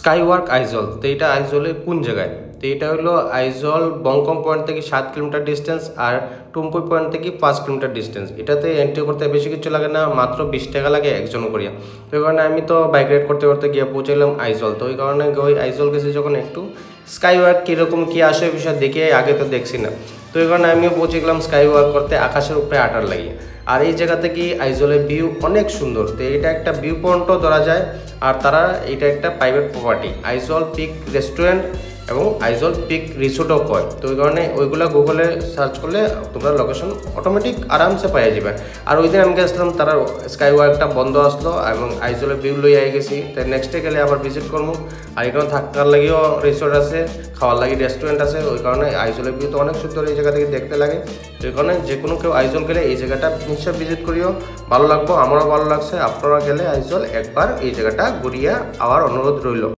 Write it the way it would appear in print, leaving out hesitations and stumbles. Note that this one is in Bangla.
স্কাইওয়ার্ক আইজল। তো এটা আইজলের কোন জায়গায়? তো এটা হলো আইজল বংকম পয়েন্ট থেকে 7 কিলোমিটার ডিস্টেন্স আর টুমপুই পয়েন্ট থেকে 5 কিলোমিটার ডিস্টেন্স। এটাতে এন্ট্রি করতে বেশি কিছু লাগে না, মাত্র 20 টাকা লাগে একজন করিয়া। তো এই কারণে আমি তো বাইক রাইড করতে করতে গিয়ে পৌঁছালাম আইজল। তো ওই কারণে ওই আইজল গেছি যখন একটু স্কাইওয়ার্ক কীরকম কী আসে বিষয় দেখে আগে তো দেখছি না। তো এই কারণে আমিও পৌঁছে গেলাম স্কাইওয়ার্ক করতে আকাশের উপরে আটার লাগিয়ে। আর এই জায়গা থেকে আইজলের ভিউ অনেক সুন্দর। তো এটা একটা ভিউ পয়েন্টও ধরা যায়। আর তারা এটা একটা private property, Aizawl peak restaurant এবং আইজল পিক রিসোর্টও কয়। তো ওই কারণে ওইগুলো গুগলে সার্চ করলে তোমরা লোকেশন অটোমেটিক আরামসে পাইয়া যাবে। আর ওই দিন আমি গেছিলাম, তারা স্কাইওয়ার্কটা বন্ধ আসলো এবং আইজলের ভিউ লই আই গেছি। তো নেক্সট ডে গেলে আবার ভিজিট করবো। আর এখানে থাকার লাগেও রিসোর্ট আছে, খাওয়ার লাগে রেস্টুরেন্ট আছে। ওই কারণে আইজলের ভিউ তো অনেক সুন্দর এই জায়গা থেকে দেখতে লাগে। তো এই কারণে যে কোনো কেউ আইজল গেলে এই জায়গাটা নিশ্চয় ভিজিট করিও, ভালো লাগবো। আমারও ভালো লাগছে। আপনারা গেলে আইজল একবার এই জায়গাটা ঘুরিয়া আবার অনুরোধ রইল।